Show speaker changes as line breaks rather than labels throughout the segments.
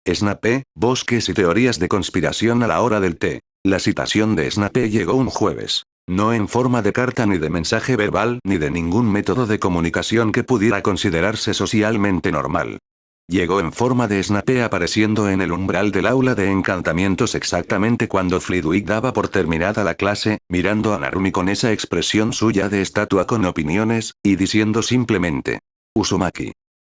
Snape, bosques y teorías de conspiración a la hora del té. La citación de Snape llegó un jueves. No en forma de carta ni de mensaje verbal ni de ningún método de comunicación que pudiera considerarse socialmente normal. Llegó en forma de Snape apareciendo en el umbral del aula de encantamientos exactamente cuando Flitwick daba por terminada la clase, mirando a Narumi con esa expresión suya de estatua con opiniones, y diciendo simplemente: Uzumaki.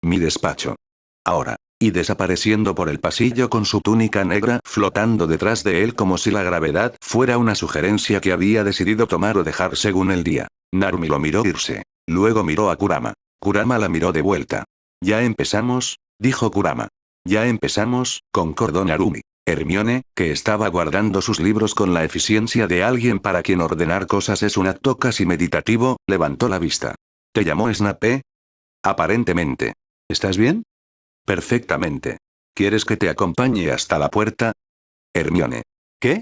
Mi despacho. Ahora. Y desapareciendo por el pasillo con su túnica negra flotando detrás de él como si la gravedad fuera una sugerencia que había decidido tomar o dejar según el día. Narumi lo miró irse. Luego miró a Kurama. Kurama la miró de vuelta. ¿Ya empezamos?, dijo Kurama. Ya empezamos, concordó Narumi. Hermione, que estaba guardando sus libros con la eficiencia de alguien para quien ordenar cosas es un acto casi meditativo, levantó la vista. ¿Te llamó Snape? Aparentemente. ¿Estás bien? Perfectamente. ¿Quieres que te acompañe hasta la puerta? Hermione. ¿Qué?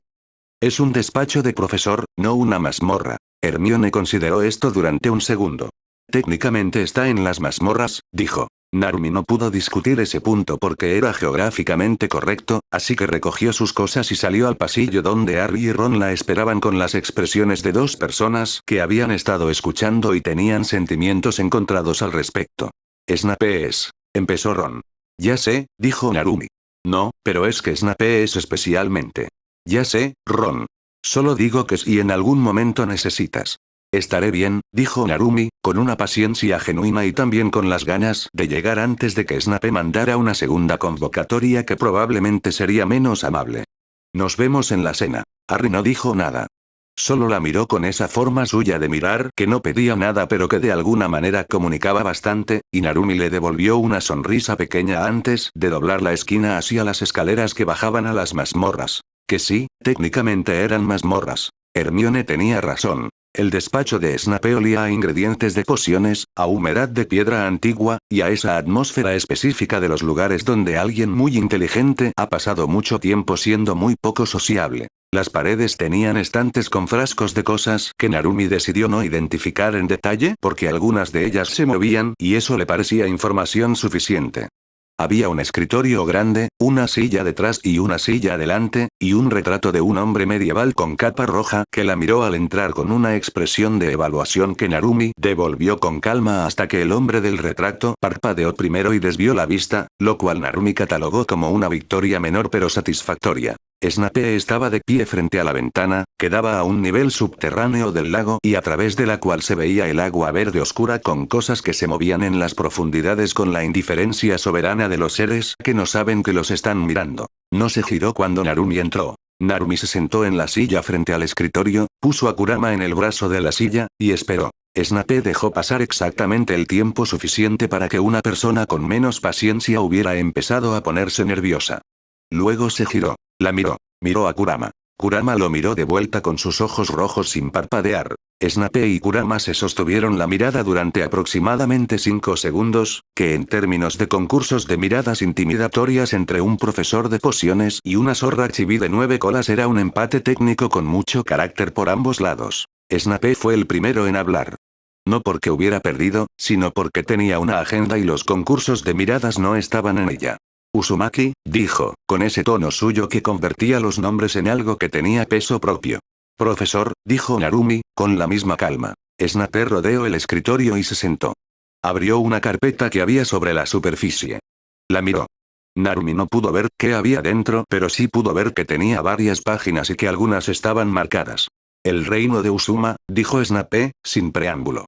Es un despacho de profesor, no una mazmorra. Hermione consideró esto durante un segundo. Técnicamente está en las mazmorras, dijo. Narumi no pudo discutir ese punto porque era geográficamente correcto, así que recogió sus cosas y salió al pasillo donde Harry y Ron la esperaban con las expresiones de dos personas que habían estado escuchando y tenían sentimientos encontrados al respecto. Snape es. Empezó Ron. Ya sé, dijo Narumi. No, pero es que Snape es especialmente. Ya sé, Ron. Solo digo que si en algún momento necesitas. Estaré bien, dijo Narumi, con una paciencia genuina y también con las ganas de llegar antes de que Snape mandara una segunda convocatoria que probablemente sería menos amable. Nos vemos en la cena. Harry no dijo nada. Solo la miró con esa forma suya de mirar que no pedía nada pero que de alguna manera comunicaba bastante, y Narumi le devolvió una sonrisa pequeña antes de doblar la esquina hacia las escaleras que bajaban a las mazmorras. Que sí, técnicamente eran mazmorras. Hermione tenía razón. El despacho de Snape olía a ingredientes de pociones, a humedad de piedra antigua, y a esa atmósfera específica de los lugares donde alguien muy inteligente ha pasado mucho tiempo siendo muy poco sociable. Las paredes tenían estantes con frascos de cosas que Narumi decidió no identificar en detalle porque algunas de ellas se movían y eso le parecía información suficiente. Había un escritorio grande, una silla detrás y una silla adelante, y un retrato de un hombre medieval con capa roja que la miró al entrar con una expresión de evaluación que Narumi devolvió con calma hasta que el hombre del retrato parpadeó primero y desvió la vista, lo cual Narumi catalogó como una victoria menor pero satisfactoria. Snape estaba de pie frente a la ventana, que daba a un nivel subterráneo del lago y a través de la cual se veía el agua verde oscura con cosas que se movían en las profundidades con la indiferencia soberana de los seres que no saben que los están mirando. No se giró cuando Narumi entró. Narumi se sentó en la silla frente al escritorio, puso a Kurama en el brazo de la silla, y esperó. Snape dejó pasar exactamente el tiempo suficiente para que una persona con menos paciencia hubiera empezado a ponerse nerviosa. Luego se giró. La miró. Miró a Kurama. Kurama lo miró de vuelta con sus ojos rojos sin parpadear. Snape y Kurama se sostuvieron la mirada durante aproximadamente 5 segundos, que en términos de concursos de miradas intimidatorias entre un profesor de pociones y una zorra chibi de 9 colas era un empate técnico con mucho carácter por ambos lados. Snape fue el primero en hablar. No porque hubiera perdido, sino porque tenía una agenda y los concursos de miradas no estaban en ella. Uzumaki, dijo, con ese tono suyo que convertía los nombres en algo que tenía peso propio. Profesor, dijo Narumi, con la misma calma. Snape rodeó el escritorio y se sentó. Abrió una carpeta que había sobre la superficie. La miró. Narumi no pudo ver qué había dentro, pero sí pudo ver que tenía varias páginas y que algunas estaban marcadas. El reino de Uzuma, dijo Snape, sin preámbulo.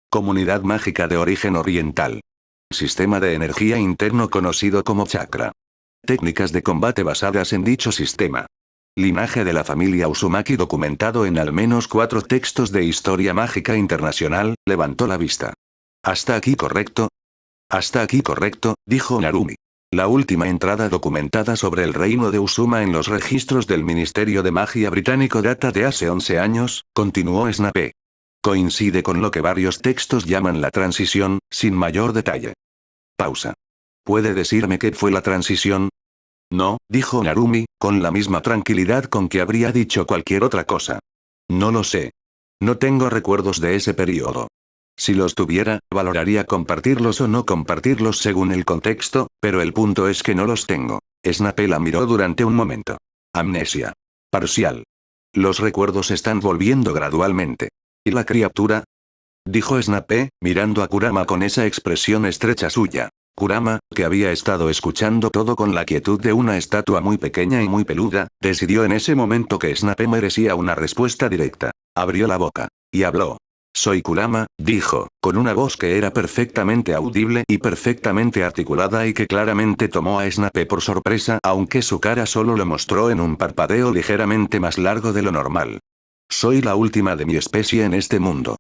Comunidad mágica de origen oriental. Sistema de energía interno conocido como chakra. Técnicas de combate basadas en dicho sistema. Linaje de la familia Uzumaki documentado en al menos 4 textos de historia mágica internacional, levantó la vista. ¿Hasta aquí correcto? Hasta aquí correcto, dijo Narumi. La última entrada documentada sobre el reino de Uzuma en los registros del Ministerio de Magia británico data de hace 11 años, continuó Snape. Coincide con lo que varios textos llaman la transición, sin mayor detalle. Pausa. ¿Puede decirme qué fue la transición? No, dijo Narumi, con la misma tranquilidad con que habría dicho cualquier otra cosa. No lo sé. No tengo recuerdos de ese periodo. Si los tuviera, valoraría compartirlos o no compartirlos según el contexto, pero el punto es que no los tengo. Snape la miró durante un momento. Amnesia. Parcial. Los recuerdos están volviendo gradualmente. ¿Y la criatura? Dijo Snape, mirando a Kurama con esa expresión estrecha suya. Kurama, que había estado escuchando todo con la quietud de una estatua muy pequeña y muy peluda, decidió en ese momento que Snape merecía una respuesta directa. Abrió la boca. Y habló. Soy Kurama, dijo, con una voz que era perfectamente audible y perfectamente articulada y que claramente tomó a Snape por sorpresa, aunque su cara solo lo mostró en un parpadeo ligeramente más largo de lo normal. Soy la última de mi especie en este mundo.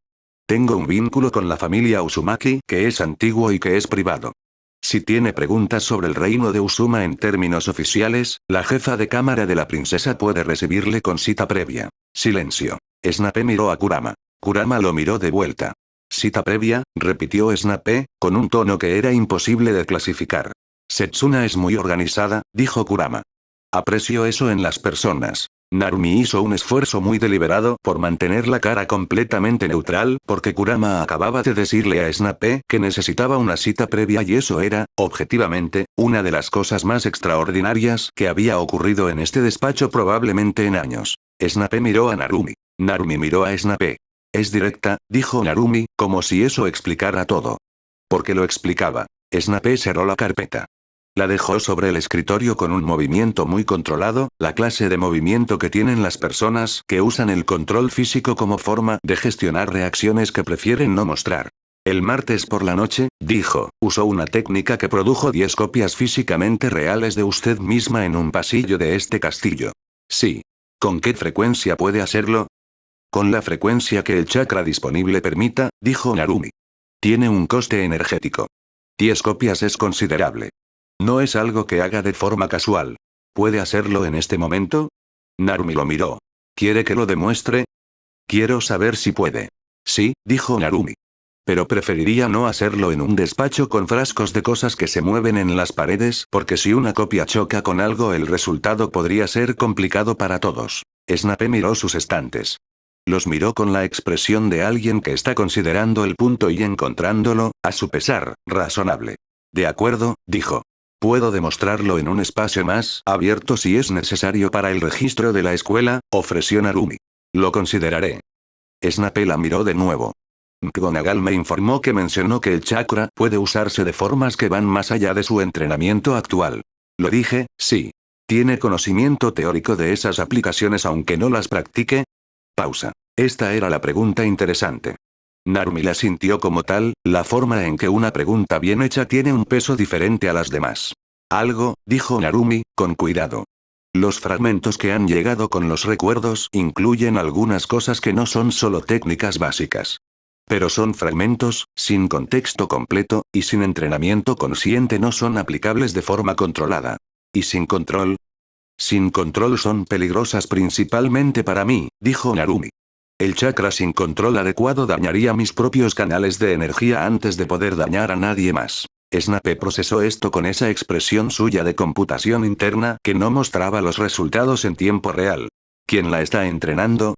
Tengo un vínculo con la familia Uzumaki que es antiguo y que es privado. Si tiene preguntas sobre el reino de Uzuma en términos oficiales, la jefa de cámara de la princesa puede recibirle con cita previa. Silencio. Snape miró a Kurama. Kurama lo miró de vuelta. ¿Cita previa?, repitió Snape, con un tono que era imposible de clasificar. Setsuna es muy organizada, dijo Kurama. Aprecio eso en las personas. Narumi hizo un esfuerzo muy deliberado por mantener la cara completamente neutral porque Kurama acababa de decirle a Snape que necesitaba una cita previa y eso era, objetivamente, una de las cosas más extraordinarias que había ocurrido en este despacho probablemente en años. Snape miró a Narumi. Narumi miró a Snape. Es directa, dijo Narumi, como si eso explicara todo. Porque lo explicaba. Snape cerró la carpeta. La dejó sobre el escritorio con un movimiento muy controlado, la clase de movimiento que tienen las personas que usan el control físico como forma de gestionar reacciones que prefieren no mostrar. El martes por la noche, dijo, usó una técnica que produjo 10 copias físicamente reales de usted misma en un pasillo de este castillo. Sí. ¿Con qué frecuencia puede hacerlo? Con la frecuencia que el chakra disponible permita, dijo Narumi. Tiene un coste energético. 10 copias es considerable. No es algo que haga de forma casual. ¿Puede hacerlo en este momento? Narumi lo miró. ¿Quiere que lo demuestre? Quiero saber si puede. Sí, dijo Narumi. Pero preferiría no hacerlo en un despacho con frascos de cosas que se mueven en las paredes, porque si una copia choca con algo el resultado podría ser complicado para todos. Snape miró sus estantes. Los miró con la expresión de alguien que está considerando el punto y encontrándolo, a su pesar, razonable. De acuerdo, dijo. Puedo demostrarlo en un espacio más abierto si es necesario para el registro de la escuela, ofreció Narumi. Lo consideraré. Snape la miró de nuevo. McGonagall me informó que mencionó que el chakra puede usarse de formas que van más allá de su entrenamiento actual. Lo dije, sí. ¿Tiene conocimiento teórico de esas aplicaciones aunque no las practique? Pausa. Esta era la pregunta interesante. Narumi la sintió como tal, la forma en que una pregunta bien hecha tiene un peso diferente a las demás. Algo, dijo Narumi, con cuidado. Los fragmentos que han llegado con los recuerdos incluyen algunas cosas que no son solo técnicas básicas. Pero son fragmentos, sin contexto completo, y sin entrenamiento consciente no son aplicables de forma controlada. ¿Y sin control? Sin control son peligrosas principalmente para mí, dijo Narumi. El chakra sin control adecuado dañaría mis propios canales de energía antes de poder dañar a nadie más. Snape procesó esto con esa expresión suya de computación interna que no mostraba los resultados en tiempo real. ¿Quién la está entrenando?,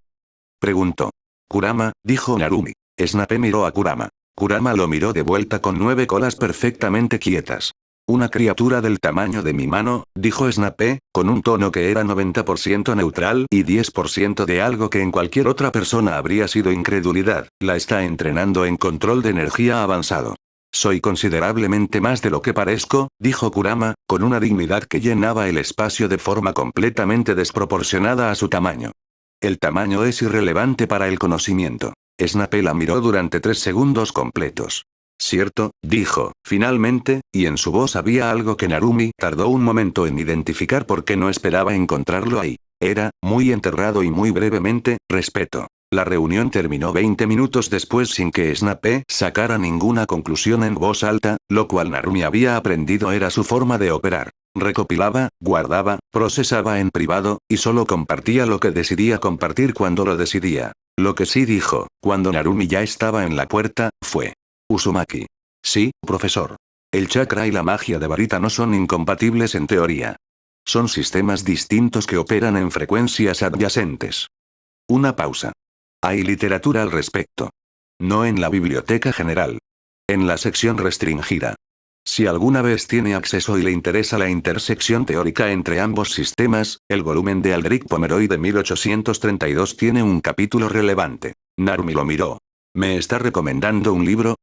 preguntó. Kurama, dijo Narumi. Snape miró a Kurama. Kurama lo miró de vuelta con 9 colas perfectamente quietas. Una criatura del tamaño de mi mano, dijo Snape, con un tono que era 90% neutral y 10% de algo que en cualquier otra persona habría sido incredulidad, la está entrenando en control de energía avanzado. Soy considerablemente más de lo que parezco, dijo Kurama, con una dignidad que llenaba el espacio de forma completamente desproporcionada a su tamaño. El tamaño es irrelevante para el conocimiento. Snape la miró durante 3 segundos completos. Cierto, dijo, finalmente, y en su voz había algo que Narumi tardó un momento en identificar porque no esperaba encontrarlo ahí. Era, muy enterrado y muy brevemente, respeto. La reunión terminó 20 minutos después sin que Snape sacara ninguna conclusión en voz alta, lo cual Narumi había aprendido era su forma de operar. Recopilaba, guardaba, procesaba en privado, y solo compartía lo que decidía compartir cuando lo decidía. Lo que sí dijo, cuando Narumi ya estaba en la puerta, fue: Uzumaki. Sí, profesor. El chakra y la magia de varita no son incompatibles en teoría. Son sistemas distintos que operan en frecuencias adyacentes. Una pausa. Hay literatura al respecto. No en la biblioteca general. En la sección restringida. Si alguna vez tiene acceso y le interesa la intersección teórica entre ambos sistemas, el volumen de Aldrich Pomeroy de 1832 tiene un capítulo relevante. Narumi lo miró. ¿Me está recomendando un libro?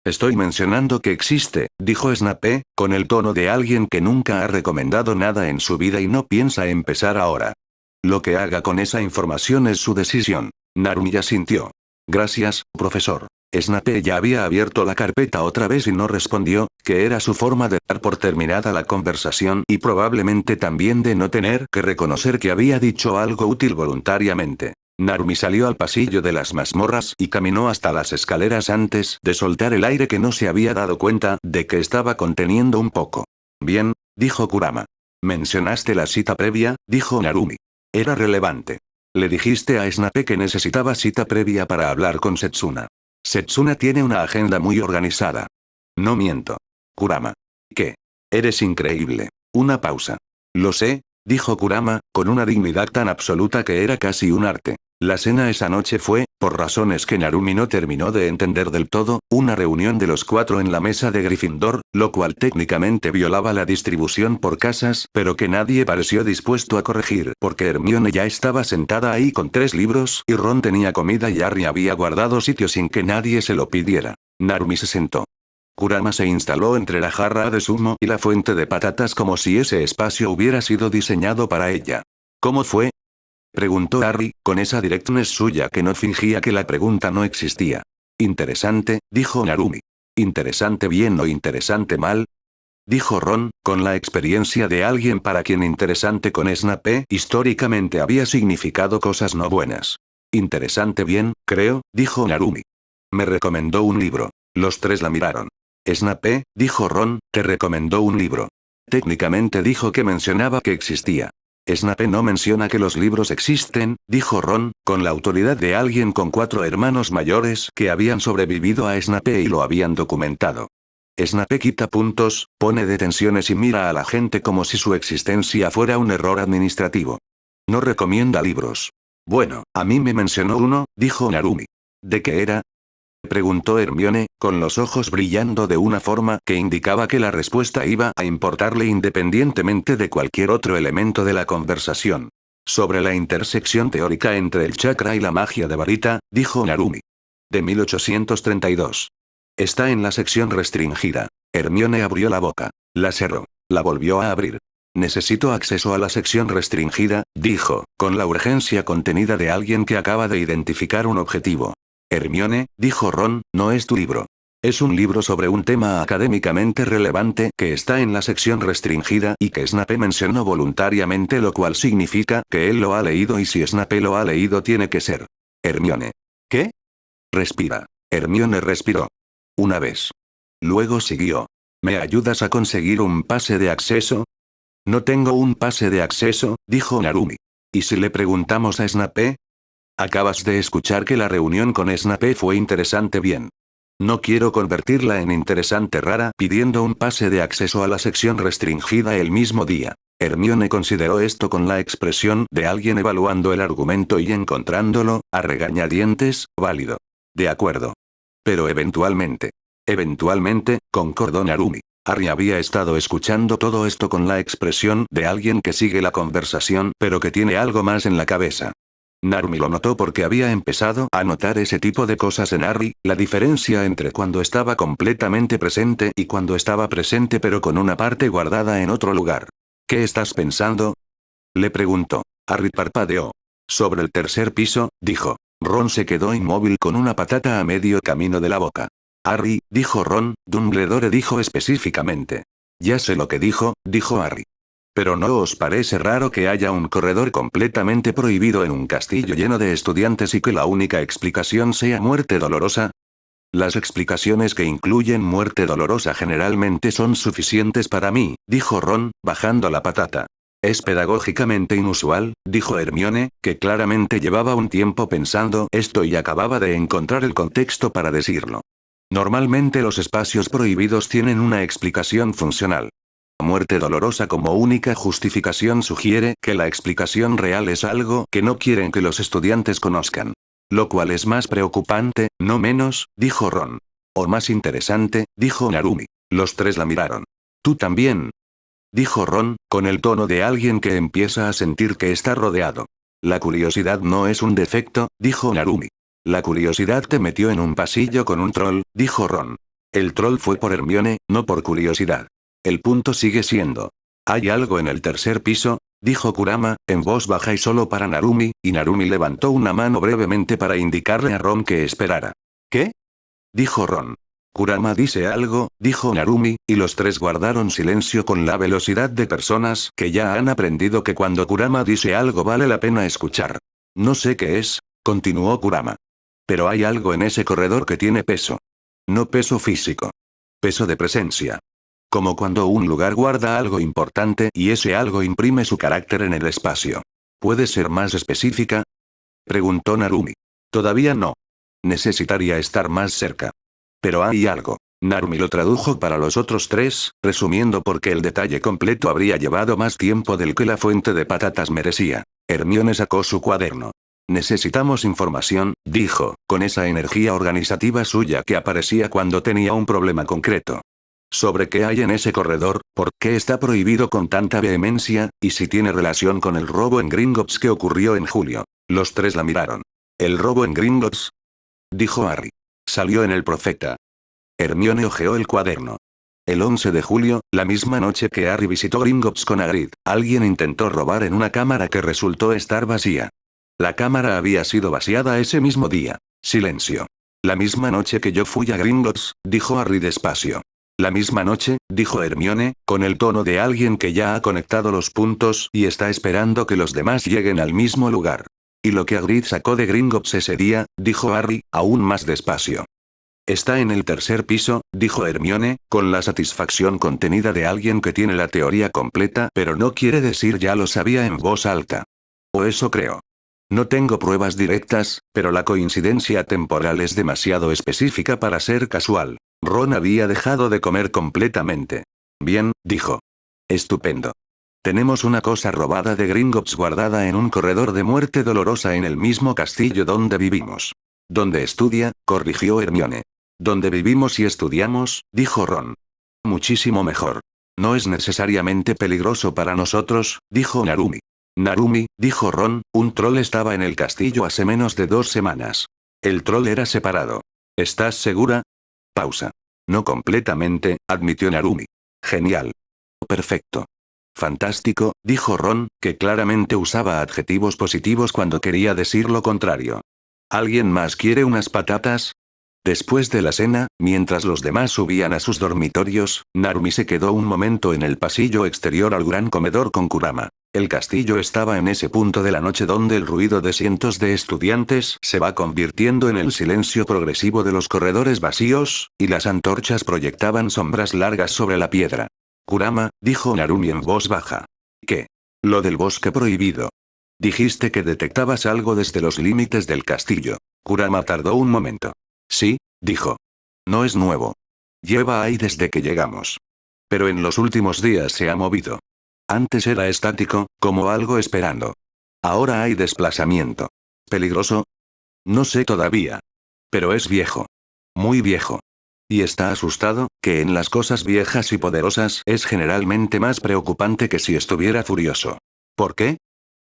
Estoy mencionando que existe, dijo Snape, con el tono de alguien que nunca ha recomendado nada en su vida y no piensa empezar ahora. Lo que haga con esa información es su decisión. Narumi asintió. Gracias, profesor. Snape ya había abierto la carpeta otra vez y no respondió, que era su forma de dar por terminada la conversación y probablemente también de no tener que reconocer que había dicho algo útil voluntariamente. Narumi salió al pasillo de las mazmorras y caminó hasta las escaleras antes de soltar el aire que no se había dado cuenta de que estaba conteniendo un poco. Bien, dijo Kurama. Mencionaste la cita previa, dijo Narumi. Era relevante. Le dijiste a Snape que necesitaba cita previa para hablar con Setsuna. Setsuna tiene una agenda muy organizada. No miento. Kurama. ¿Qué? Eres increíble. Una pausa. Lo sé, dijo Kurama, con una dignidad tan absoluta que era casi un arte. La cena esa noche fue, por razones que Narumi no terminó de entender del todo, una reunión de los 4 en la mesa de Gryffindor, lo cual técnicamente violaba la distribución por casas, pero que nadie pareció dispuesto a corregir, porque Hermione ya estaba sentada ahí con 3 libros, y Ron tenía comida y Harry había guardado sitio sin que nadie se lo pidiera. Narumi se sentó. Kurama se instaló entre la jarra de zumo y la fuente de patatas como si ese espacio hubiera sido diseñado para ella. ¿Cómo fue? Preguntó Harry, con esa directness suya que no fingía que la pregunta no existía. Interesante, dijo Narumi. ¿Interesante bien o interesante mal? Dijo Ron, con la experiencia de alguien para quien interesante con Snape históricamente había significado cosas no buenas. Interesante bien, creo, dijo Narumi. Me recomendó un libro. Los 3 la miraron. Snape, dijo Ron, te recomendó un libro. Técnicamente dijo que mencionaba que existía. Snape no menciona que los libros existen, dijo Ron, con la autoridad de alguien con 4 hermanos mayores que habían sobrevivido a Snape y lo habían documentado. Snape quita puntos, pone detenciones y mira a la gente como si su existencia fuera un error administrativo. No recomienda libros. Bueno, a mí me mencionó uno, dijo Narumi. ¿De qué era? Preguntó Hermione, con los ojos brillando de una forma que indicaba que la respuesta iba a importarle independientemente de cualquier otro elemento de la conversación. Sobre la intersección teórica entre el chakra y la magia de varita, dijo Narumi. De 1832. Está en la sección restringida. Hermione abrió la boca. La cerró. La volvió a abrir. Necesito acceso a la sección restringida, dijo, con la urgencia contenida de alguien que acaba de identificar un objetivo. Hermione, dijo Ron, no es tu libro. Es un libro sobre un tema académicamente relevante que está en la sección restringida y que Snape mencionó voluntariamente, lo cual significa que él lo ha leído y si Snape lo ha leído tiene que ser. Hermione. ¿Qué? Respira. Hermione respiró. Una vez. Luego siguió. ¿Me ayudas a conseguir un pase de acceso? No tengo un pase de acceso, dijo Narumi. ¿Y si le preguntamos a Snape? Acabas de escuchar que la reunión con Snape fue interesante bien. No quiero convertirla en interesante rara pidiendo un pase de acceso a la sección restringida el mismo día. Hermione consideró esto con la expresión de alguien evaluando el argumento y encontrándolo, a regañadientes, válido. De acuerdo. Pero eventualmente. Eventualmente, concordó Narumi. Harry había estado escuchando todo esto con la expresión de alguien que sigue la conversación pero que tiene algo más en la cabeza. Narumi lo notó porque había empezado a notar ese tipo de cosas en Harry, la diferencia entre cuando estaba completamente presente y cuando estaba presente pero con una parte guardada en otro lugar. ¿Qué estás pensando? Le preguntó. Harry parpadeó. Sobre el 3er piso, dijo. Ron se quedó inmóvil con una patata a medio camino de la boca. Harry, dijo Ron, Dumbledore dijo específicamente. Ya sé lo que dijo Harry. ¿Pero no os parece raro que haya un corredor completamente prohibido en un castillo lleno de estudiantes y que la única explicación sea muerte dolorosa? Las explicaciones que incluyen muerte dolorosa generalmente son suficientes para mí, dijo Ron, bajando la patata. Es pedagógicamente inusual, dijo Hermione, que claramente llevaba un tiempo pensando esto y acababa de encontrar el contexto para decirlo. Normalmente los espacios prohibidos tienen una explicación funcional. Muerte dolorosa como única justificación sugiere que la explicación real es algo que no quieren que los estudiantes conozcan. Lo cual es más preocupante, no menos, dijo Ron. O más interesante, dijo Narumi. Los tres la miraron. ¿Tú también?, dijo Ron, con el tono de alguien que empieza a sentir que está rodeado. La curiosidad no es un defecto, dijo Narumi. La curiosidad te metió en un pasillo con un troll, dijo Ron. El troll fue por Hermione, no por curiosidad. El punto sigue siendo: ¿hay algo en el tercer piso?, dijo Kurama, en voz baja y solo para Narumi, y Narumi levantó una mano brevemente para indicarle a Ron que esperara. ¿Qué?, dijo Ron. Kurama dice algo, dijo Narumi, y los tres guardaron silencio con la velocidad de personas que ya han aprendido que cuando Kurama dice algo vale la pena escuchar. No sé qué es, continuó Kurama. Pero hay algo en ese corredor que tiene peso. No peso físico. Peso de presencia. Como cuando un lugar guarda algo importante y ese algo imprime su carácter en el espacio. ¿Puede ser más específica?, preguntó Narumi. Todavía no. Necesitaría estar más cerca. Pero hay algo. Narumi lo tradujo para los otros tres, resumiendo porque el detalle completo habría llevado más tiempo del que la fuente de patatas merecía. Hermione sacó su cuaderno. Necesitamos información, dijo, con esa energía organizativa suya que aparecía cuando tenía un problema concreto. ¿Sobre qué hay en ese corredor, por qué está prohibido con tanta vehemencia, y si tiene relación con el robo en Gringotts que ocurrió en julio? Los tres la miraron. ¿El robo en Gringotts?, dijo Harry. Salió en el Profeta. Hermione hojeó el cuaderno. El 11 de julio, la misma noche que Harry visitó Gringotts con Hagrid, alguien intentó robar en una cámara que resultó estar vacía. La cámara había sido vaciada ese mismo día. Silencio. La misma noche que yo fui a Gringotts, dijo Harry despacio. La misma noche, dijo Hermione, con el tono de alguien que ya ha conectado los puntos y está esperando que los demás lleguen al mismo lugar. Y lo que Hagrid sacó de Gringotts ese día, dijo Harry, aún más despacio. Está en el tercer piso, dijo Hermione, con la satisfacción contenida de alguien que tiene la teoría completa pero no quiere decir ya lo sabía en voz alta. O eso creo. No tengo pruebas directas, pero la coincidencia temporal es demasiado específica para ser casual. Ron había dejado de comer completamente. Bien, dijo. Estupendo. Tenemos una cosa robada de Gringotts guardada en un corredor de muerte dolorosa en el mismo castillo donde vivimos. ¿Dónde estudia?, corrigió Hermione. Donde vivimos y estudiamos, dijo Ron. Muchísimo mejor. No es necesariamente peligroso para nosotros, dijo Narumi. Narumi, dijo Ron, un troll estaba en el castillo hace menos de 2 semanas. El troll era separado. ¿Estás segura? Pausa. No completamente, admitió Narumi. Genial. Perfecto. Fantástico, dijo Ron, que claramente usaba adjetivos positivos cuando quería decir lo contrario. ¿Alguien más quiere unas patatas? Después de la cena, mientras los demás subían a sus dormitorios, Narumi se quedó un momento en el pasillo exterior al gran comedor con Kurama. El castillo estaba en ese punto de la noche donde el ruido de cientos de estudiantes se va convirtiendo en el silencio progresivo de los corredores vacíos, y las antorchas proyectaban sombras largas sobre la piedra. Kurama, dijo Narumi en voz baja. ¿Qué? Lo del bosque prohibido. Dijiste que detectabas algo desde los límites del castillo. Kurama tardó un momento. Sí, dijo. No es nuevo. Lleva ahí desde que llegamos. Pero en los últimos días se ha movido. Antes era estático, como algo esperando. Ahora hay desplazamiento. ¿Peligroso? No sé todavía. Pero es viejo. Muy viejo. Y está asustado, que en las cosas viejas y poderosas es generalmente más preocupante que si estuviera furioso. ¿Por qué?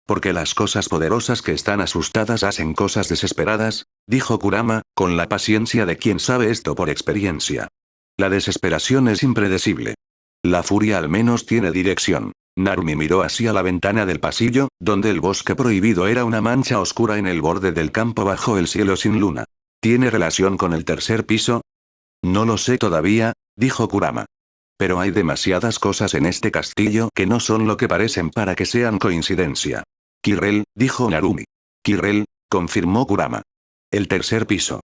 Porque las cosas poderosas que están asustadas hacen cosas desesperadas, dijo Kurama, con la paciencia de quien sabe esto por experiencia. La desesperación es impredecible. La furia al menos tiene dirección. Narumi miró hacia la ventana del pasillo, donde el bosque prohibido era una mancha oscura en el borde del campo bajo el cielo sin luna. ¿Tiene relación con el tercer piso? No lo sé todavía, dijo Kurama. Pero hay demasiadas cosas en este castillo que no son lo que parecen para que sean coincidencia. Quirrell, dijo Narumi. Quirrell, confirmó Kurama. El tercer piso.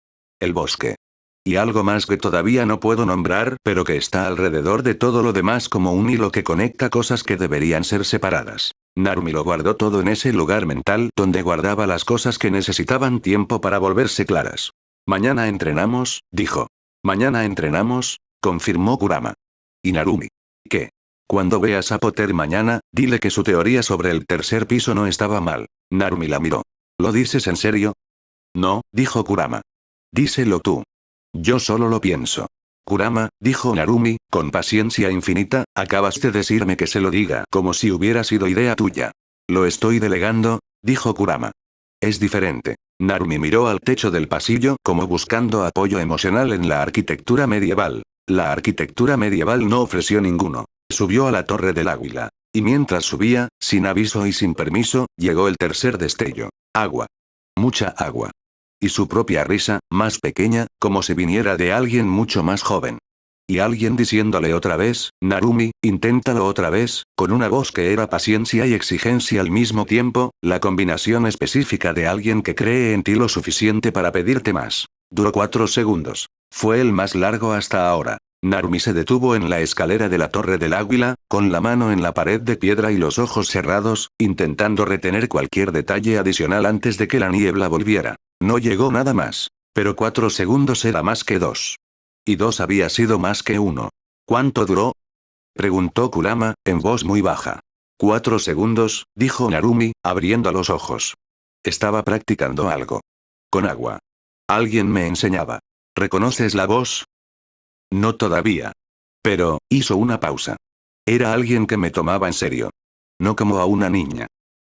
El bosque. Y algo más que todavía no puedo nombrar, pero que está alrededor de todo lo demás como un hilo que conecta cosas que deberían ser separadas. Narumi lo guardó todo en ese lugar mental donde guardaba las cosas que necesitaban tiempo para volverse claras. Mañana entrenamos, dijo. Mañana entrenamos, confirmó Kurama. Y Narumi. ¿Qué? Cuando veas a Potter mañana, dile que su teoría sobre el tercer piso no estaba mal. Narumi la miró. ¿Lo dices en serio? No, dijo Kurama. Díselo tú. Yo solo lo pienso. Kurama, dijo Narumi, con paciencia infinita, acabas de decirme que se lo diga como si hubiera sido idea tuya. Lo estoy delegando, dijo Kurama. Es diferente. Narumi miró al techo del pasillo como buscando apoyo emocional en la arquitectura medieval. La arquitectura medieval no ofreció ninguno. Subió a la Torre del Águila. Y mientras subía, sin aviso y sin permiso, llegó el tercer destello. Agua. Mucha agua. Y su propia risa, más pequeña, como si viniera de alguien mucho más joven. Y alguien diciéndole otra vez, Narumi, inténtalo otra vez, con una voz que era paciencia y exigencia al mismo tiempo, la combinación específica de alguien que cree en ti lo suficiente para pedirte más. Duró 4 segundos. Fue el más largo hasta ahora. Narumi se detuvo en la escalera de la Torre del Águila, con la mano en la pared de piedra y los ojos cerrados, intentando retener cualquier detalle adicional antes de que la niebla volviera. No llegó nada más. Pero 4 segundos era más que 2. Y 2 había sido más que 1. ¿Cuánto duró? Preguntó Kurama, en voz muy baja. 4 segundos, dijo Narumi, abriendo los ojos. Estaba practicando algo. Con agua. Alguien me enseñaba. ¿Reconoces la voz? No todavía. Pero, hizo una pausa. Era alguien que me tomaba en serio. No como a una niña.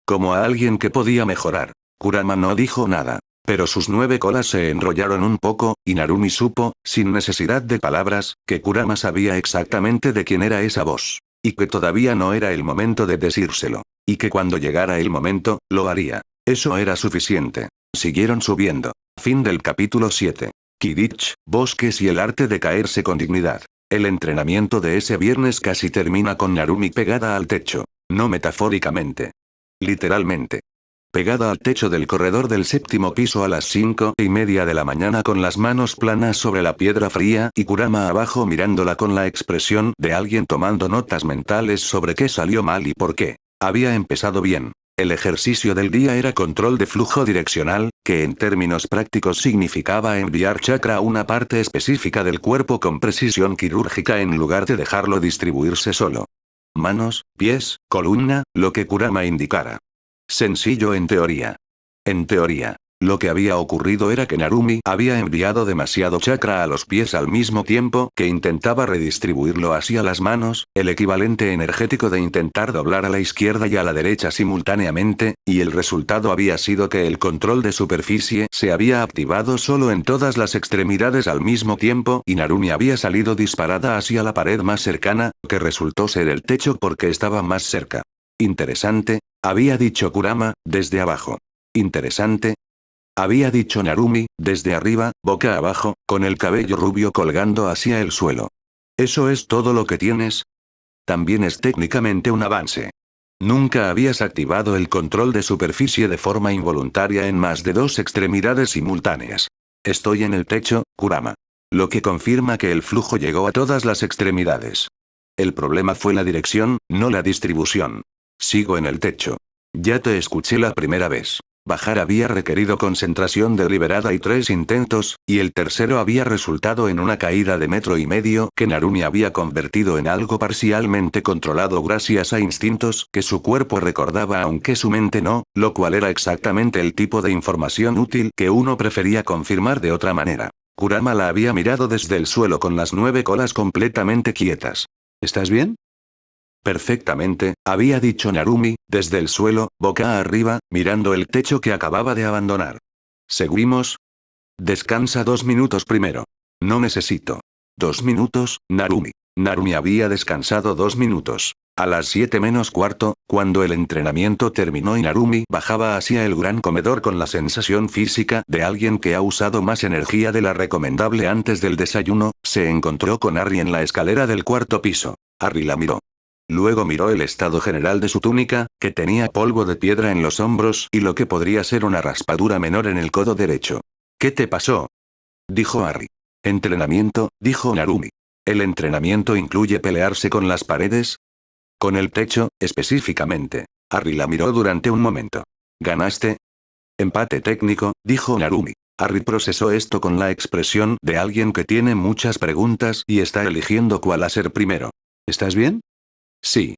Como a alguien que podía mejorar. Kurama no dijo nada. Pero sus 9 colas se enrollaron un poco, y Narumi supo, sin necesidad de palabras, que Kurama sabía exactamente de quién era esa voz. Y que todavía no era el momento de decírselo. Y que cuando llegara el momento, lo haría. Eso era suficiente. Siguieron subiendo. Fin del capítulo 7. Quidditch, bosques y el arte de caerse con dignidad. El entrenamiento de ese viernes casi termina con Narumi pegada al techo. No metafóricamente. Literalmente. Pegada al techo del corredor del 7º piso a las 5:30 de la mañana con las manos planas sobre la piedra fría y Kurama abajo mirándola con la expresión de alguien tomando notas mentales sobre qué salió mal y por qué. Había empezado bien. El ejercicio del día era control de flujo direccional, que en términos prácticos significaba enviar chakra a una parte específica del cuerpo con precisión quirúrgica en lugar de dejarlo distribuirse solo. Manos, pies, columna, lo que Kurama indicara. Sencillo en teoría. En teoría. Lo que había ocurrido era que Narumi había enviado demasiado chakra a los pies al mismo tiempo que intentaba redistribuirlo hacia las manos, el equivalente energético de intentar doblar a la izquierda y a la derecha simultáneamente, y el resultado había sido que el control de superficie se había activado solo en todas las extremidades al mismo tiempo y Narumi había salido disparada hacia la pared más cercana, que resultó ser el techo porque estaba más cerca. Interesante, había dicho Kurama, desde abajo. Interesante. Había dicho Narumi, desde arriba, boca abajo, con el cabello rubio colgando hacia el suelo. ¿Eso es todo lo que tienes? También es técnicamente un avance. Nunca habías activado el control de superficie de forma involuntaria en más de 2 extremidades simultáneas. Estoy en el techo, Kurama. Lo que confirma que el flujo llegó a todas las extremidades. El problema fue la dirección, no la distribución. Sigo en el techo. Ya te escuché la primera vez. Bajar había requerido concentración deliberada y 3 intentos, y el tercero había resultado en una caída de 1,5 metros que Narumi había convertido en algo parcialmente controlado gracias a instintos que su cuerpo recordaba aunque su mente no, lo cual era exactamente el tipo de información útil que uno prefería confirmar de otra manera. Kurama la había mirado desde el suelo con las 9 colas completamente quietas. ¿Estás bien? Perfectamente, había dicho Narumi, desde el suelo, boca arriba, mirando el techo que acababa de abandonar. ¿Seguimos? Descansa 2 minutos primero. No necesito. 2 minutos, Narumi. Narumi había descansado 2 minutos. A las 7 menos cuarto, cuando el entrenamiento terminó y Narumi bajaba hacia el gran comedor con la sensación física de alguien que ha usado más energía de la recomendable antes del desayuno, se encontró con Harry en la escalera del 4º piso. Harry la miró. Luego miró el estado general de su túnica, que tenía polvo de piedra en los hombros y lo que podría ser una raspadura menor en el codo derecho. ¿Qué te pasó? Dijo Harry. Entrenamiento, dijo Narumi. ¿El entrenamiento incluye pelearse con las paredes? Con el techo, específicamente. Harry la miró durante un momento. ¿Ganaste? Empate técnico, dijo Narumi. Harry procesó esto con la expresión de alguien que tiene muchas preguntas y está eligiendo cuál hacer primero. ¿Estás bien? Sí.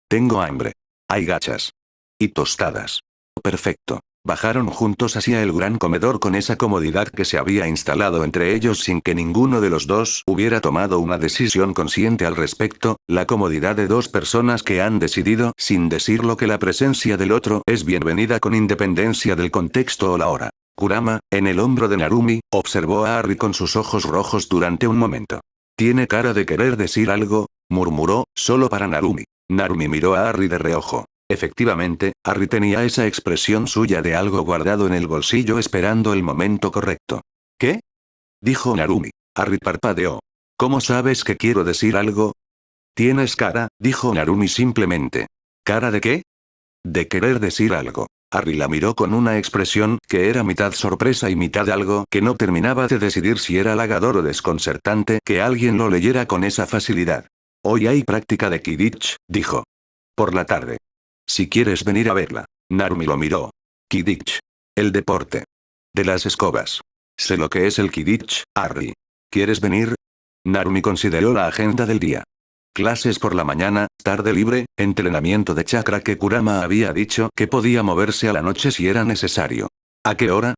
Tengo hambre. Hay gachas. Y tostadas. Perfecto. Bajaron juntos hacia el gran comedor con esa comodidad que se había instalado entre ellos sin que ninguno de los dos hubiera tomado una decisión consciente al respecto, la comodidad de dos personas que han decidido sin decirlo que la presencia del otro es bienvenida con independencia del contexto o la hora. Kurama, en el hombro de Narumi, observó a Harry con sus ojos rojos durante un momento. «Tiene cara de querer decir algo», murmuró, solo para Narumi. Narumi miró a Harry de reojo. Efectivamente, Harry tenía esa expresión suya de algo guardado en el bolsillo esperando el momento correcto. ¿Qué?, dijo Narumi. Harry parpadeó. ¿Cómo sabes que quiero decir algo? Tienes cara, dijo Narumi simplemente. ¿Cara de qué? De querer decir algo. Harry la miró con una expresión que era mitad sorpresa y mitad algo que no terminaba de decidir si era halagador o desconcertante que alguien lo leyera con esa facilidad. Hoy hay práctica de Quidditch, dijo. Por la tarde. Si quieres venir a verla. Narumi lo miró. Quidditch. El deporte. De las escobas. Sé lo que es el Quidditch, Harry. ¿Quieres venir? Narumi consideró la agenda del día. Clases por la mañana, tarde libre, entrenamiento de chakra que Kurama había dicho que podía moverse a la noche si era necesario. ¿A qué hora?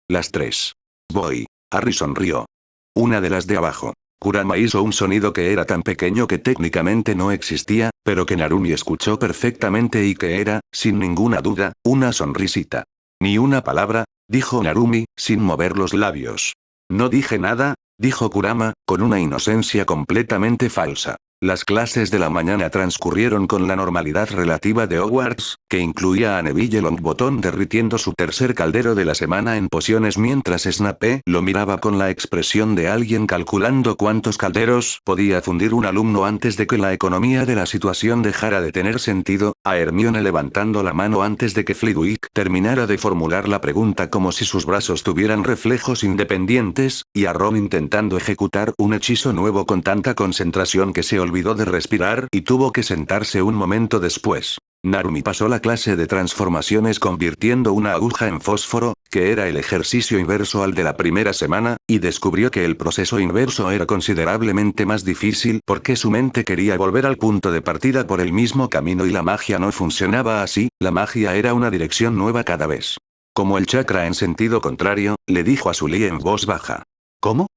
Las 3. Voy. Harry sonrió. Una de las de abajo. Kurama hizo un sonido que era tan pequeño que técnicamente no existía, pero que Narumi escuchó perfectamente y que era, sin ninguna duda, una sonrisita. Ni una palabra, dijo Narumi, sin mover los labios. No dije nada, dijo Kurama, con una inocencia completamente falsa. Las clases de la mañana transcurrieron con la normalidad relativa de Hogwarts, que incluía a Neville Longbottom derritiendo su tercer caldero de la semana en pociones mientras Snape lo miraba con la expresión de alguien calculando cuántos calderos podía fundir un alumno antes de que la economía de la situación dejara de tener sentido, a Hermione levantando la mano antes de que Flitwick terminara de formular la pregunta como si sus brazos tuvieran reflejos independientes, y a Ron intentando ejecutar un hechizo nuevo con tanta concentración que se olvidó de respirar y tuvo que sentarse un momento después. Narumi pasó la clase de transformaciones convirtiendo una aguja en fósforo, que era el ejercicio inverso al de la primera semana, y descubrió que el proceso inverso era considerablemente más difícil porque su mente quería volver al punto de partida por el mismo camino y la magia no funcionaba así, la magia era una dirección nueva cada vez. Como el chakra en sentido contrario, le dijo a Sully en voz baja. ¿Cómo?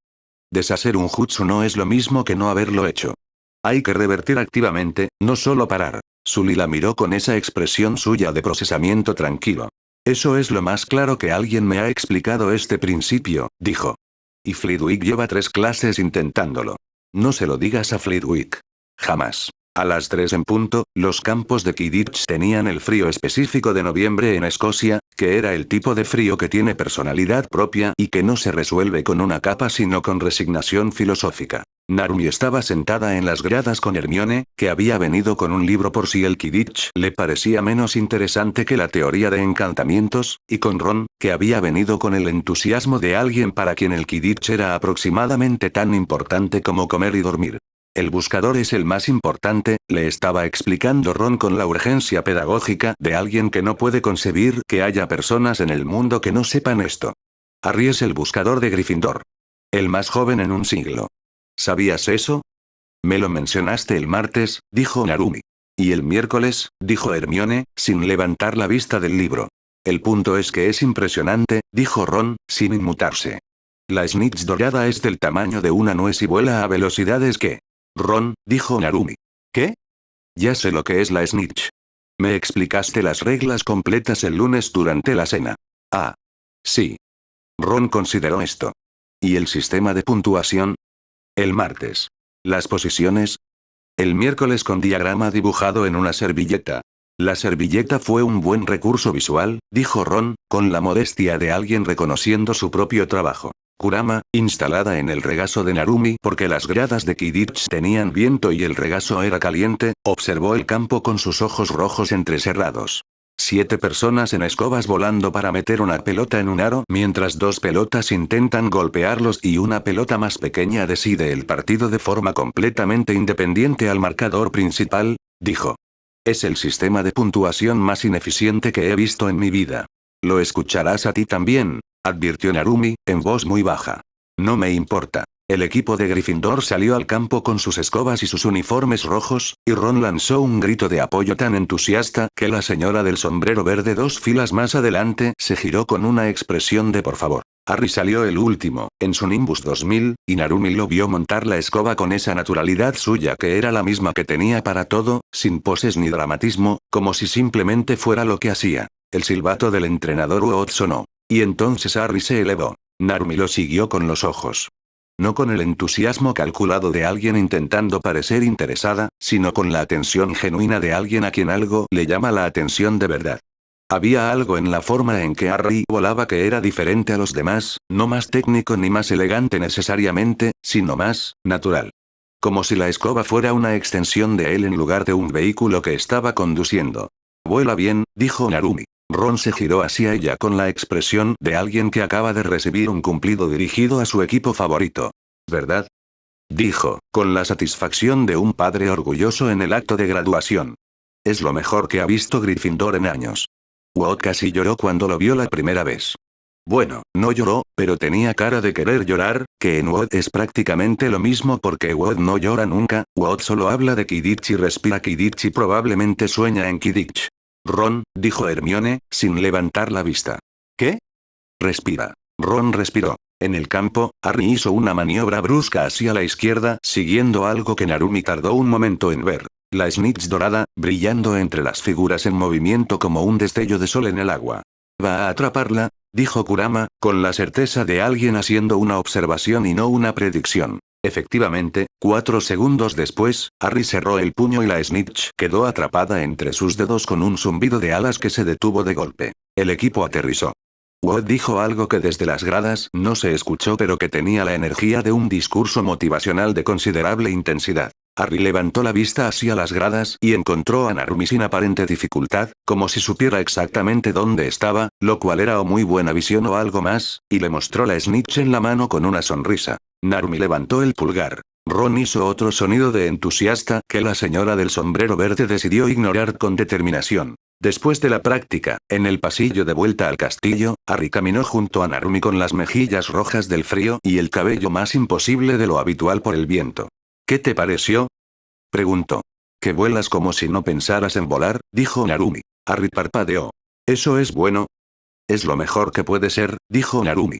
Deshacer un jutsu no es lo mismo que no haberlo hecho. Hay que revertir activamente, no solo parar. Sully la miró con esa expresión suya de procesamiento tranquilo. Eso es lo más claro que alguien me ha explicado este principio, dijo. Y Flitwick lleva 3 clases intentándolo. No se lo digas a Flitwick. Jamás. A las 3 en punto, los campos de Quidditch tenían el frío específico de noviembre en Escocia, que era el tipo de frío que tiene personalidad propia y que no se resuelve con una capa sino con resignación filosófica. Narumi estaba sentada en las gradas con Hermione, que había venido con un libro por si el Quidditch le parecía menos interesante que la teoría de encantamientos, y con Ron, que había venido con el entusiasmo de alguien para quien el Quidditch era aproximadamente tan importante como comer y dormir. El buscador es el más importante, le estaba explicando Ron con la urgencia pedagógica de alguien que no puede concebir que haya personas en el mundo que no sepan esto. Harry es el buscador de Gryffindor. El más joven en un siglo. ¿Sabías eso? Me lo mencionaste el martes, dijo Narumi. Y el miércoles, dijo Hermione, sin levantar la vista del libro. El punto es que es impresionante, dijo Ron, sin inmutarse. La snitch dorada es del tamaño de una nuez y vuela a velocidades que... Ron, dijo Narumi. ¿Qué? Ya sé lo que es la snitch. Me explicaste las reglas completas el lunes durante la cena. Ah. Sí. Ron consideró esto. ¿Y el sistema de puntuación? El martes. ¿Las posiciones? El miércoles con diagrama dibujado en una servilleta. La servilleta fue un buen recurso visual, dijo Ron, con la modestia de alguien reconociendo su propio trabajo. Kurama, instalada en el regazo de Narumi porque las gradas de Quidditch tenían viento y el regazo era caliente, observó el campo con sus ojos rojos entrecerrados. 7 personas en escobas volando para meter una pelota en un aro mientras 2 pelotas intentan golpearlos y una pelota más pequeña decide el partido de forma completamente independiente al marcador principal, dijo. Es el sistema de puntuación más ineficiente que he visto en mi vida. Lo escucharás a ti también, advirtió Narumi, en voz muy baja. No me importa. El equipo de Gryffindor salió al campo con sus escobas y sus uniformes rojos, y Ron lanzó un grito de apoyo tan entusiasta que la señora del sombrero verde 2 filas más adelante se giró con una expresión de por favor. Harry salió el último, en su Nimbus 2000, y Narumi lo vio montar la escoba con esa naturalidad suya que era la misma que tenía para todo, sin poses ni dramatismo, como si simplemente fuera lo que hacía. El silbato del entrenador Wood sonó. Y entonces Harry se elevó. Narumi lo siguió con los ojos. No con el entusiasmo calculado de alguien intentando parecer interesada, sino con la atención genuina de alguien a quien algo le llama la atención de verdad. Había algo en la forma en que Harry volaba que era diferente a los demás, no más técnico ni más elegante necesariamente, sino más natural. Como si la escoba fuera una extensión de él en lugar de un vehículo que estaba conduciendo. Vuela bien, dijo Narumi. Ron se giró hacia ella con la expresión de alguien que acaba de recibir un cumplido dirigido a su equipo favorito. ¿Verdad? Dijo, con la satisfacción de un padre orgulloso en el acto de graduación. Es lo mejor que ha visto Gryffindor en años. Wood casi lloró cuando lo vio la primera vez. Bueno, no lloró, pero tenía cara de querer llorar, que en Wood es prácticamente lo mismo porque Wood no llora nunca, Wood solo habla de Quidditch y respira Quidditch y probablemente sueña en Quidditch. Ron, dijo Hermione, sin levantar la vista. ¿Qué? Respira. Ron respiró. En el campo, Harry hizo una maniobra brusca hacia la izquierda, siguiendo algo que Narumi tardó un momento en ver. La snitch dorada, brillando entre las figuras en movimiento como un destello de sol en el agua. ¿Va a atraparla? Dijo Kurama, con la certeza de alguien haciendo una observación y no una predicción. Efectivamente, 4 segundos después, Harry cerró el puño y la snitch quedó atrapada entre sus dedos con un zumbido de alas que se detuvo de golpe. El equipo aterrizó. Wood dijo algo que desde las gradas no se escuchó pero que tenía la energía de un discurso motivacional de considerable intensidad. Harry levantó la vista hacia las gradas y encontró a Narumi sin aparente dificultad, como si supiera exactamente dónde estaba, lo cual era o muy buena visión o algo más, y le mostró la snitch en la mano con una sonrisa. Narumi levantó el pulgar. Ron hizo otro sonido de entusiasta que la señora del sombrero verde decidió ignorar con determinación. Después de la práctica, en el pasillo de vuelta al castillo, Harry caminó junto a Narumi con las mejillas rojas del frío y el cabello más imposible de lo habitual por el viento. ¿Qué te pareció? Preguntó. Que vuelas como si no pensaras en volar, dijo Narumi. Harry parpadeó. ¿Eso es bueno? Es lo mejor que puede ser, dijo Narumi.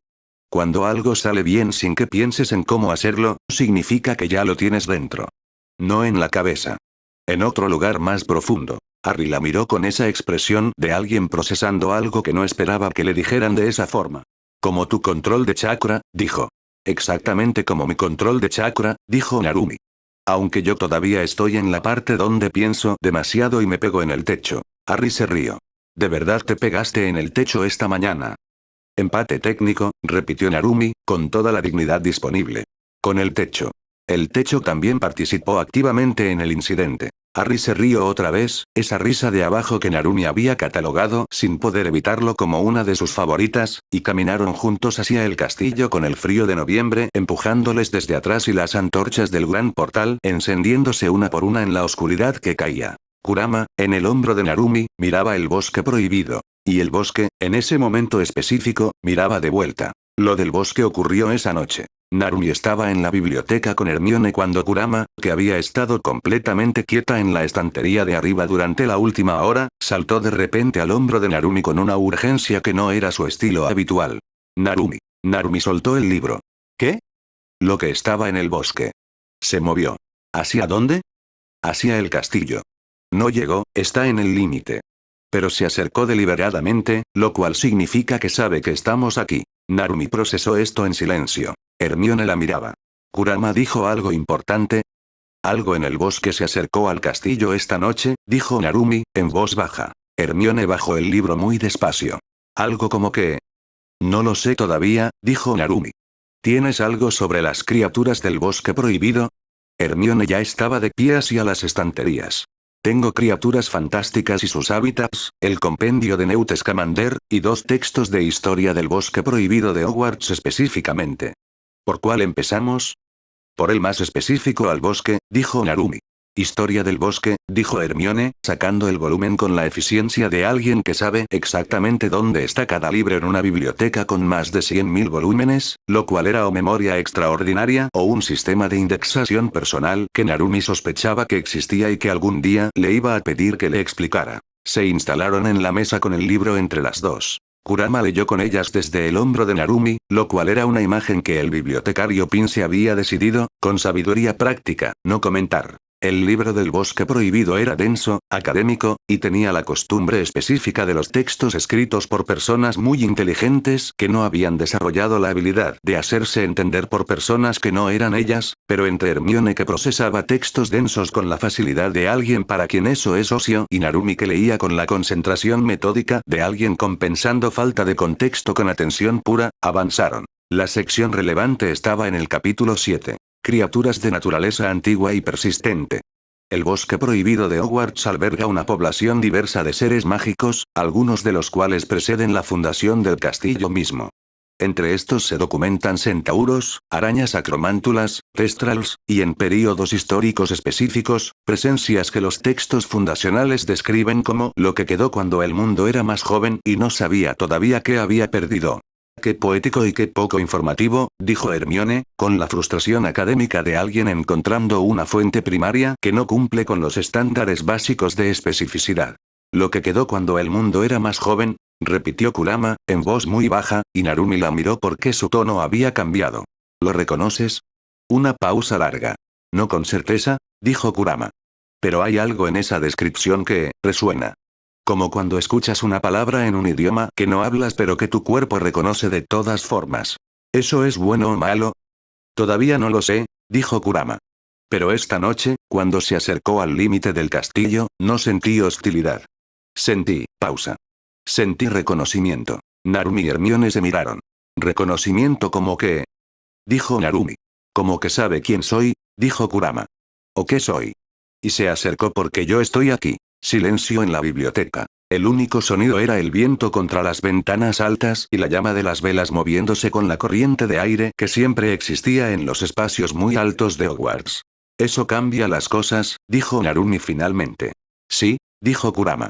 Cuando algo sale bien sin que pienses en cómo hacerlo, significa que ya lo tienes dentro. No en la cabeza. En otro lugar más profundo. Harry la miró con esa expresión de alguien procesando algo que no esperaba que le dijeran de esa forma. Como tu control de chakra, dijo. Exactamente como mi control de chakra, dijo Narumi. Aunque yo todavía estoy en la parte donde pienso demasiado y me pego en el techo. Harry se rió. ¿De verdad te pegaste en el techo esta mañana? Empate técnico, repitió Narumi, con toda la dignidad disponible. Con el techo. El techo también participó activamente en el incidente. Harry se rió otra vez, esa risa de abajo que Narumi había catalogado sin poder evitarlo como una de sus favoritas, y caminaron juntos hacia el castillo con el frío de noviembre empujándoles desde atrás y las antorchas del gran portal encendiéndose una por una en la oscuridad que caía. Kurama, en el hombro de Narumi, miraba el bosque prohibido. Y el bosque, en ese momento específico, miraba de vuelta. Lo del bosque ocurrió esa noche. Narumi estaba en la biblioteca con Hermione cuando Kurama, que había estado completamente quieta en la estantería de arriba durante la última hora, saltó de repente al hombro de Narumi con una urgencia que no era su estilo habitual. Narumi. Narumi soltó el libro. ¿Qué? Lo que estaba en el bosque. Se movió. ¿Hacia dónde? Hacia el castillo. No llegó, está en el límite. Pero se acercó deliberadamente, lo cual significa que sabe que estamos aquí. Narumi procesó esto en silencio. Hermione la miraba. ¿Kurama dijo algo importante? Algo en el bosque se acercó al castillo esta noche, dijo Narumi, en voz baja. Hermione bajó el libro muy despacio. Algo como que... No lo sé todavía, dijo Narumi. ¿Tienes algo sobre las criaturas del bosque prohibido? Hermione ya estaba de pie hacia las estanterías. Tengo criaturas fantásticas y sus hábitats, el compendio de Newt Scamander, y 2 textos de historia del bosque prohibido de Hogwarts específicamente. ¿Por cuál empezamos? Por el más específico al bosque, dijo Narumi. Historia del bosque, dijo Hermione, sacando el volumen con la eficiencia de alguien que sabe exactamente dónde está cada libro en una biblioteca con más de 100.000 volúmenes, lo cual era o memoria extraordinaria o un sistema de indexación personal que Narumi sospechaba que existía y que algún día le iba a pedir que le explicara. Se instalaron en la mesa con el libro entre las dos. Kurama leyó con ellas desde el hombro de Narumi, lo cual era una imagen que el bibliotecario Pince había decidido, con sabiduría práctica, no comentar. El libro del bosque prohibido era denso, académico, y tenía la costumbre específica de los textos escritos por personas muy inteligentes que no habían desarrollado la habilidad de hacerse entender por personas que no eran ellas, pero entre Hermione que procesaba textos densos con la facilidad de alguien para quien eso es ocio y Narumi que leía con la concentración metódica de alguien compensando falta de contexto con atención pura, avanzaron. La sección relevante estaba en el capítulo 7. Criaturas de naturaleza antigua y persistente. El bosque prohibido de Hogwarts alberga una población diversa de seres mágicos, algunos de los cuales preceden la fundación del castillo mismo. Entre estos se documentan centauros, arañas acromántulas, testrals, y en períodos históricos específicos, presencias que los textos fundacionales describen como lo que quedó cuando el mundo era más joven y no sabía todavía qué había perdido. Qué poético y qué poco informativo, dijo Hermione, con la frustración académica de alguien encontrando una fuente primaria que no cumple con los estándares básicos de especificidad. Lo que quedó cuando el mundo era más joven, repitió Kurama, en voz muy baja, y Narumi la miró porque su tono había cambiado. ¿Lo reconoces? Una pausa larga. No con certeza, dijo Kurama. Pero hay algo en esa descripción que resuena. Como cuando escuchas una palabra en un idioma que no hablas pero que tu cuerpo reconoce de todas formas. ¿Eso es bueno o malo? Todavía no lo sé, dijo Kurama. Pero esta noche, cuando se acercó al límite del castillo, no sentí hostilidad. Sentí, pausa. Sentí reconocimiento. Narumi y Hermione se miraron. ¿Reconocimiento como qué? Dijo Narumi. Como que sabe quién soy, dijo Kurama. ¿O qué soy? Y se acercó porque yo estoy aquí. Silencio en la biblioteca. El único sonido era el viento contra las ventanas altas y la llama de las velas moviéndose con la corriente de aire que siempre existía en los espacios muy altos de Hogwarts. Eso cambia las cosas, dijo Narumi finalmente. Sí, dijo Kurama.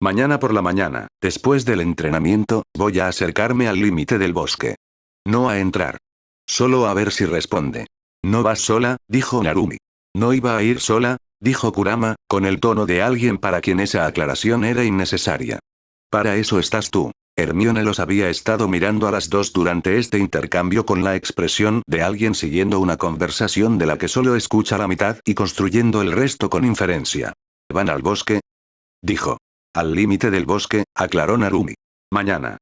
Mañana por la mañana, después del entrenamiento, voy a acercarme al límite del bosque. No a entrar. Solo a ver si responde. ¿No vas sola? Dijo Narumi. No iba a ir sola, dijo Kurama, con el tono de alguien para quien esa aclaración era innecesaria. Para eso estás tú. Hermione los había estado mirando a las dos durante este intercambio con la expresión de alguien siguiendo una conversación de la que solo escucha la mitad y construyendo el resto con inferencia. ¿Van al bosque? Dijo. Al límite del bosque, aclaró Narumi. Mañana.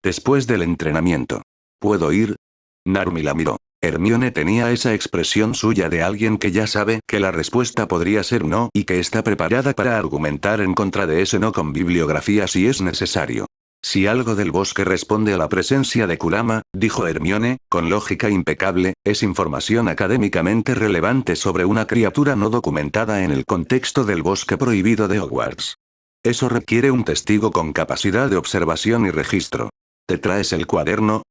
Después del entrenamiento. ¿Puedo ir? Narumi la miró. Hermione tenía esa expresión suya de alguien que ya sabe que la respuesta podría ser no y que está preparada para argumentar en contra de ese no con bibliografía si es necesario. Si algo del bosque responde a la presencia de Kurama, dijo Hermione, con lógica impecable, es información académicamente relevante sobre una criatura no documentada en el contexto del bosque prohibido de Hogwarts. Eso requiere un testigo con capacidad de observación y registro. ¿Te traes el cuaderno?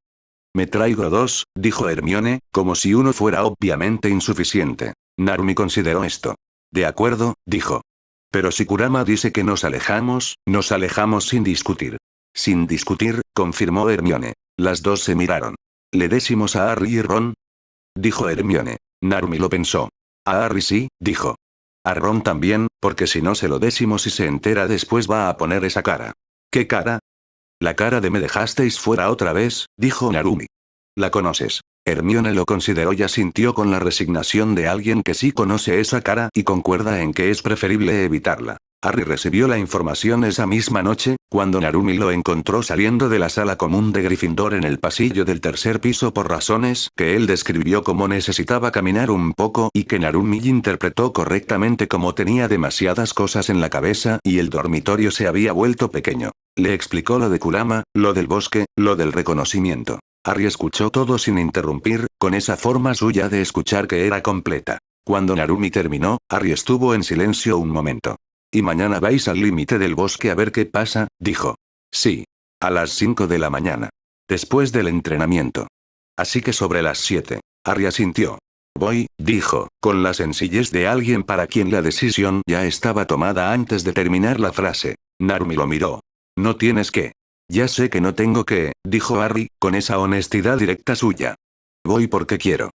Me traigo dos, dijo Hermione, como si uno fuera obviamente insuficiente. Narumi consideró esto. De acuerdo, dijo. Pero si Kurama dice que nos alejamos sin discutir. Sin discutir, confirmó Hermione. Las dos se miraron. ¿Le decimos a Harry y Ron? Dijo Hermione. Narumi lo pensó. A Harry sí, dijo. A Ron también, porque si no se lo decimos y se entera después va a poner esa cara. ¿Qué cara? La cara de me dejasteis fuera otra vez, dijo Narumi. La conoces. Hermione lo consideró y asintió con la resignación de alguien que sí conoce esa cara y concuerda en que es preferible evitarla. Harry recibió la información esa misma noche, cuando Narumi lo encontró saliendo de la sala común de Gryffindor en el pasillo del tercer piso por razones que él describió como necesitaba caminar un poco y que Narumi interpretó correctamente como tenía demasiadas cosas en la cabeza y el dormitorio se había vuelto pequeño. Le explicó lo de Kurama, lo del bosque, lo del reconocimiento. Harry escuchó todo sin interrumpir, con esa forma suya de escuchar que era completa. Cuando Narumi terminó, Harry estuvo en silencio un momento. ¿Y mañana vais al límite del bosque a ver qué pasa? Dijo. Sí. A las 5 de la mañana. Después del entrenamiento. Así que sobre las 7. Harry asintió. Voy, dijo, con la sencillez de alguien para quien la decisión ya estaba tomada antes de terminar la frase. Narumi lo miró. No tienes que. Ya sé que no tengo que, dijo Harry, con esa honestidad directa suya. Voy porque quiero.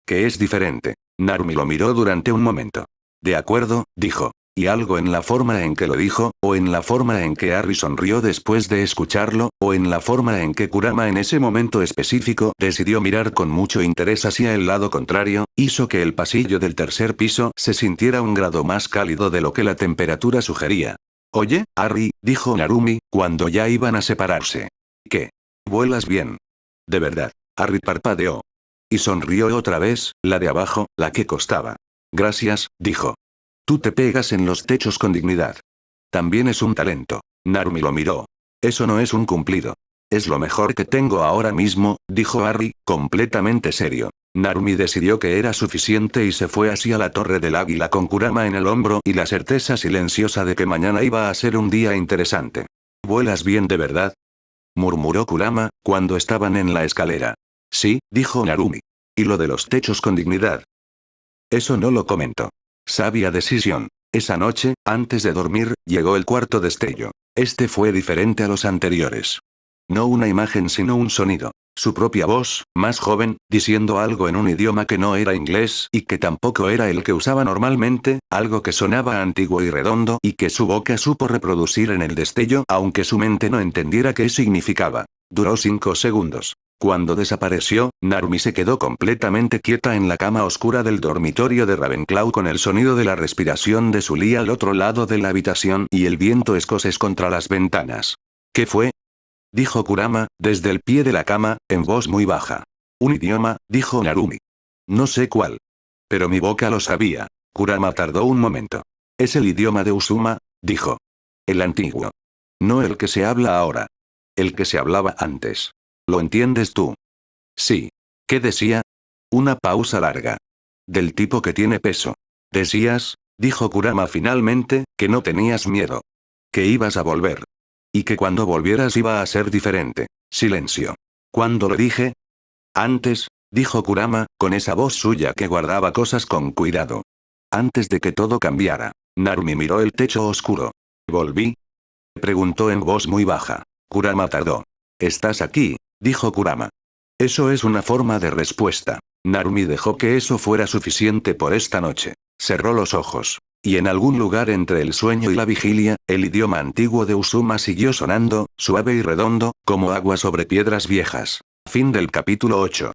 Que es diferente. Narumi lo miró durante un momento. De acuerdo, dijo. Y algo en la forma en que lo dijo, o en la forma en que Harry sonrió después de escucharlo, o en la forma en que Kurama en ese momento específico decidió mirar con mucho interés hacia el lado contrario, hizo que el pasillo del tercer piso se sintiera un grado más cálido de lo que la temperatura sugería. Oye, Harry, dijo Narumi, cuando ya iban a separarse. ¿Qué? Vuelas bien. De verdad. Harry parpadeó. Y sonrió otra vez, la de abajo, la que costaba. Gracias, dijo. Tú te pegas en los techos con dignidad. También es un talento. Narumi lo miró. Eso no es un cumplido. Es lo mejor que tengo ahora mismo, dijo Harry, completamente serio. Narumi decidió que era suficiente y se fue hacia la Torre del Águila con Kurama en el hombro y la certeza silenciosa de que mañana iba a ser un día interesante. ¿Vuelas bien de verdad? Murmuró Kurama, cuando estaban en la escalera. Sí, dijo Narumi. ¿Y lo de los techos con dignidad? Eso no lo comentó. Sabia decisión. Esa noche, antes de dormir, llegó el cuarto destello. Este fue diferente a los anteriores. No una imagen sino un sonido. Su propia voz, más joven, diciendo algo en un idioma que no era inglés y que tampoco era el que usaba normalmente, algo que sonaba antiguo y redondo y que su boca supo reproducir en el destello aunque su mente no entendiera qué significaba. Duró 5 segundos. Cuando desapareció, Narumi se quedó completamente quieta en la cama oscura del dormitorio de Ravenclaw con el sonido de la respiración de Sully al otro lado de la habitación y el viento escocés contra las ventanas. ¿Qué fue? Dijo Kurama, desde el pie de la cama, en voz muy baja. Un idioma, dijo Narumi. No sé cuál. Pero mi boca lo sabía. Kurama tardó un momento. Es el idioma de Uzuma, dijo. El antiguo. No el que se habla ahora. El que se hablaba antes. ¿Lo entiendes tú? Sí. ¿Qué decía? Una pausa larga. Del tipo que tiene peso. Decías, dijo Kurama finalmente, que no tenías miedo. Que ibas a volver. Y que cuando volvieras iba a ser diferente. Silencio. ¿Cuándo lo dije? Antes, dijo Kurama, con esa voz suya que guardaba cosas con cuidado. Antes de que todo cambiara. Narumi miró el techo oscuro. ¿Volví? Preguntó en voz muy baja. Kurama tardó. ¿Estás aquí? Dijo Kurama. Eso es una forma de respuesta. Narumi dejó que eso fuera suficiente por esta noche. Cerró los ojos. Y en algún lugar entre el sueño y la vigilia, el idioma antiguo de Uzuma siguió sonando, suave y redondo, como agua sobre piedras viejas. Fin del capítulo 8.